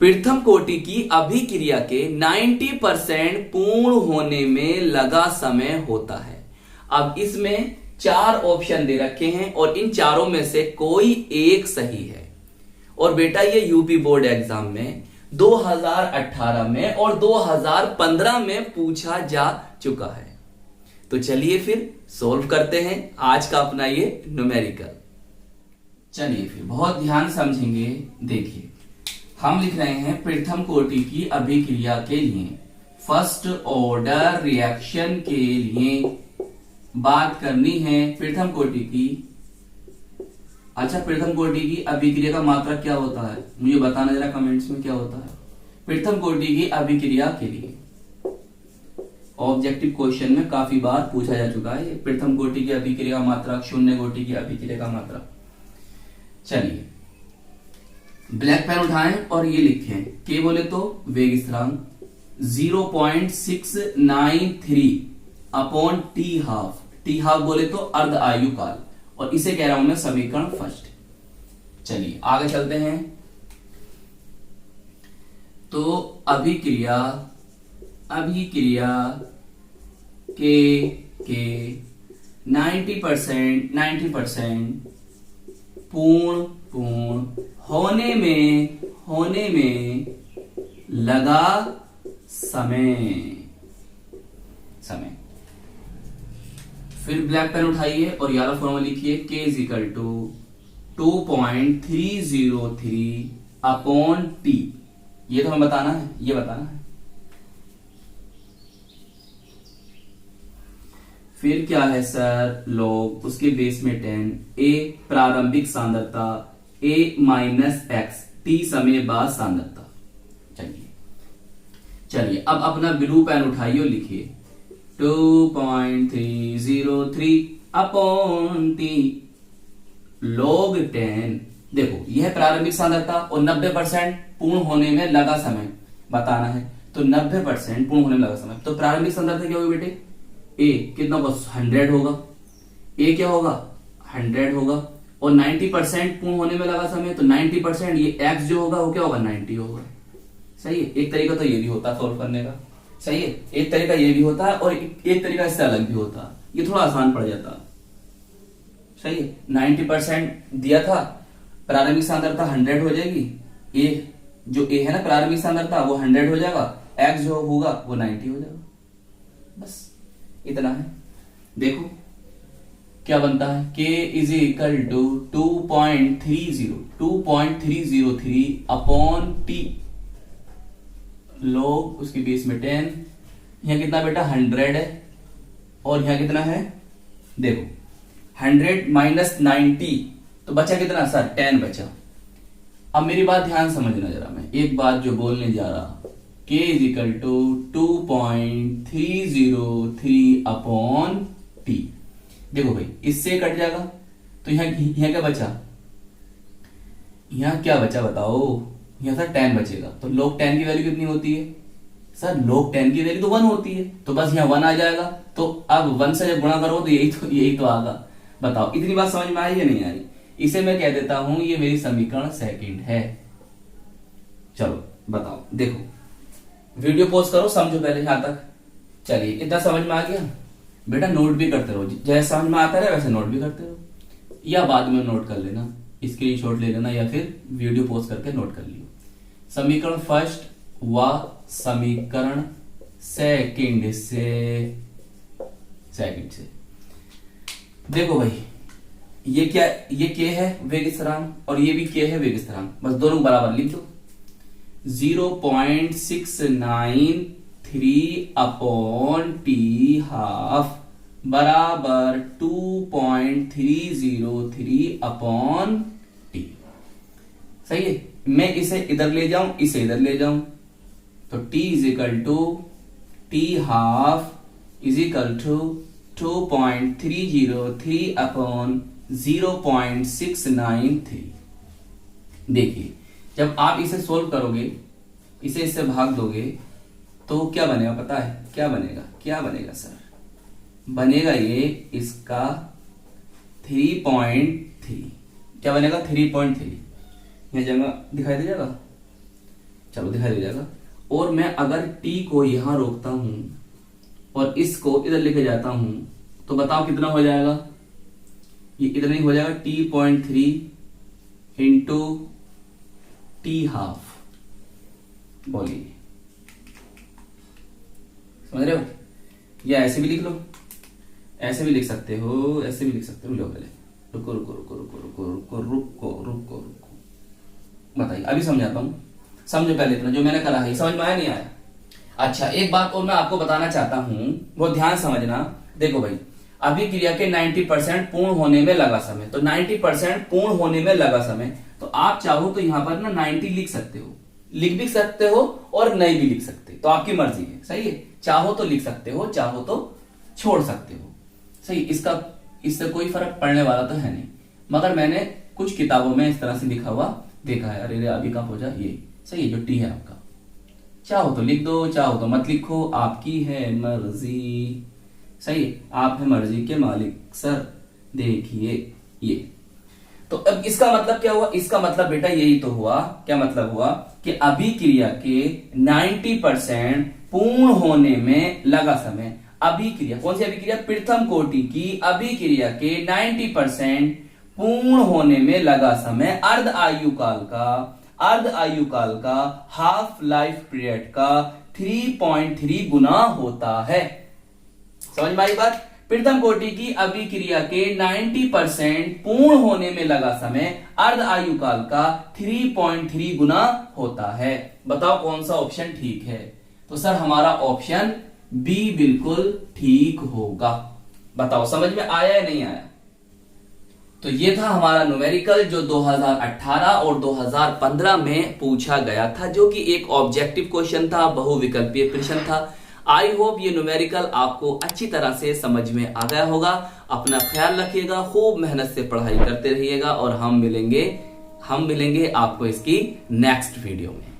प्रथम कोटि की अभिक्रिया के 90% पूर्ण होने में लगा समय होता है। अब इसमें 4 ऑप्शन दे रखे हैं और इन चारों में से कोई एक सही है। और बेटा ये यूपी बोर्ड एग्जाम में 2018 में और 2015 में पूछा जा चुका है। तो चलिए फिर सॉल्व करते हैं आज का अपना ये न्यूमेरिकल। चलिए फिर बहुत ध्यान समझेंगे। देखिए हम लिख रहे हैं प्रथम कोटि की अभिक्रिया के लिए, फर्स्ट ऑर्डर रिएक्शन के लिए बात करनी है प्रथम कोटि की। अच्छा, प्रथम कोटि की अभिक्रिया का मात्रक क्या होता है मुझे बताना जरा कमेंट्स में, क्या होता है प्रथम कोटि की अभिक्रिया के लिए। ऑब्जेक्टिव क्वेश्चन में काफी बार पूछा जा चुका है प्रथम कोटि की अभिक्रिया का मात्रक, शून्य कोटि की अभिक्रिया का मात्रक। चलिए ब्लैक पेन उठाएं और ये लिखें, के बोले तो वेग स्थिरांक 0.693 upon T half, T half बोले तो अर्ध आयु काल, और इसे कह रहा हूं मैं समीकरण फर्स्ट। चलिए आगे चलते हैं। तो अभिक्रिया के 90% पूर्ण होने में लगा समय। फिर ब्लैक पेन उठाइए और ये वाला फॉर्मूला लिखिए, K is equal to 2.303 upon T। ये तो हमें बताना है, ये बताना है। फिर क्या है सर, लॉग उसके बेस में 10, A प्रारंभिक सांद्रता A माइनस एक्स, T समय बाद सांद्रता। चलिए अब अपना ब्लू पेन उठाइए और लिखिए 2.303 अपॉन T log 10। देखो यह प्रारंभिक सांद्रता और 90% पूर्ण होने में लगा समय बताना है। तो 90% पूर्ण होने में लगा समय, तो प्रारंभिक सांद्रता क्या होगी बेटे, A कितना होगा 100 होगा, A क्या होगा 100 होगा, और 90% पूर्ण होने में लगा समय, तो 90% ये x जो होगा वो क्या होगा 90 होगा। सही है, एक तरीका तो ये भी होता है सॉल्व करने का। सही है, एक तरीका ये भी होता है और एक तरीका इससे अलग भी होता है, ये थोड़ा आसान पड़ जाता है। सही है, 90% दिया था, प्रारंभिक सांद्रता 100 हो जाएगी, ए जो ए है ना प्रारंभिक सांद्रता वो 100 हो जाएगा, एक्स जो होगा वो 90 हो जाएगा, बस इतना है। देखो क्या बनता है, k is equal to 2.303 upon T log उसकी बेस में 10। यहां कितना बेटा 100 है और यहां कितना है, देखो 100 माइनस 90 तो बचा कितना सर 10 बचा। अब मेरी बात ध्यान समझना जरा, मैं एक बात जो बोलने जा रहा, k is equal to 2.303 upon T. देखो भाई इससे कट जाएगा तो यहां क्या बचा, यहां क्या बचा बताओ, यहां सर 10 बचेगा। तो log 10 की वैल्यू कितनी होती है सर, log 10 की वैल्यू तो 1 होती है, तो बस यहाँ 1 आ जाएगा। तो अब 1 से जब गुणा करो तो यही तो आगा। बताओ इतनी बात समझ में आई या नहीं आई। इसे मैं कह देता हूं ये मेरी समीकरण सेकंड है। चलो बताओ, देखो वीडियो पॉज करो, समझो पहले यहां तक। चलिए इतना समझ में आ गया बेटा, नोट भी करते रहो, जैसे समझ में आता है वैसे नोट भी करते रहो, या बाद में नोट कर लेना, स्क्रीनशॉट ले लेना, या फिर वीडियो पॉज करके नोट कर लियो। समीकरण फर्स्ट व समीकरण सेकंड से देखो भाई ये क्या, ये के है वेग स्थिरांक और ये भी के है वेग स्थिरांक, बस दोनों बराबर लिख दो। 0.693 अपॉन टी हाफ बराबर 2.303 अपॉन टी। सही है, मैं इसे इधर ले जाऊं, इसे इधर ले जाऊं, तो t is equal to T half is equal to 2.303 upon 0.693। देखिए जब आप इसे सोल्व करोगे, इसे इससे भाग दोगे तो क्या बनेगा पता है, क्या बनेगा सर, बनेगा ये इसका 3.3। क्या बनेगा 3.3, यह जगह दिखाई दे जाएगा। चलो दिखाई दे जाएगा। और मैं अगर t को यहां रोकता हूं और इसको इधर लेके जाता हूं तो बताओ कितना हो जाएगा? ये इतना ही हो जाएगा, t.3 इंटू t½ बोलिए, समझ रहे हो? या ऐसे भी लिख लो, ऐसे भी लिख सकते हो, ऐसे भी लिख सकते हो। लो पहले रुको रुको रुको रुको रुको रुको रुको रुको रुको, बताइए अभी समझाता हूं। समझो पहले इतना जो मैंने करा है, समझ में आया नहीं आया? अच्छा, एक बात और मैं आपको बताना चाहता हूं, वो ध्यान समझना। देखो भाई, अभिक्रिया के 90% पूर्ण होने में लगा समय, तो 90% पूर्ण होने में लगा समय, तो आप चाहो तो यहां पर ना 90 लिख सकते हो, लिख भी सकते हो और नहीं भी लिख सकते, तो आपकी मर्जी है। सही है, चाहो तो लिख सकते हो, चाहो तो छोड़ सकते हो। सही, इससे कोई फर्क पड़ने वाला तो है नहीं, मगर मैंने कुछ किताबों में इस तरह से लिखा हुआ देखा है। अरे अभी कब हो जाए ये, सही है, जो टी है आपका, चाहो तो लिख दो, चाहो तो मत लिखो, आपकी है मर्जी। सही है, आप है मर्जी के मालिक सर। देखिए ये, तो अब इसका मतलब क्या हुआ? इसका मतलब बेटा यही तो हुआ, क्या मतलब हुआ कि अभिक्रिया के 90% पूर्ण होने में लगा समय, अभिक्रिया कौन सी अभिक्रिया? प्रथम कोटि की अभिक्रिया के 90% पूर्ण होने में लगा समय अर्ध आयु काल का हाफ लाइफ पीरियड का 3.3 गुना होता है। समझ में आई बात? प्रथम कोटि की अभिक्रिया के 90% पूर्ण होने में लगा समय अर्ध आयु काल का 3.3 गुना होता है। बताओ कौन सा ऑप्शन ठीक है? तो सर हमारा ऑप्शन बी बिल्कुल ठीक होगा। बताओ समझ में आया या नहीं आया? तो ये था हमारा न्यूमेरिकल जो 2018 और 2015 में पूछा गया था, जो कि एक ऑब्जेक्टिव क्वेश्चन था, बहुविकल्पीय प्रश्न था। आई होप ये न्यूमेरिकल आपको अच्छी तरह से समझ में आ गया होगा। अपना ख्याल रखिएगा, खूब मेहनत से पढ़ाई करते रहिएगा और हम मिलेंगे आपको इसकी नेक्स्ट वीडियो में।